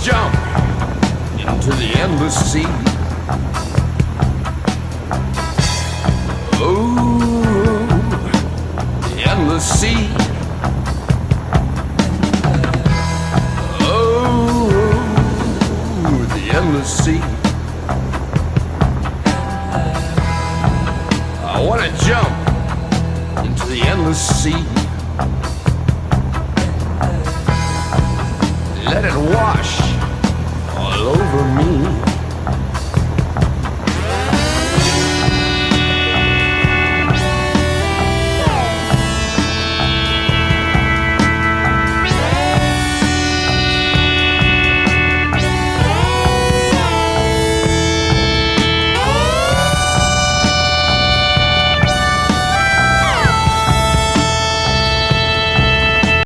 jump into the endless sea. Oh, the endless sea. Oh, the endless sea. I wanna jump into the endless sea. Let it wash all over me.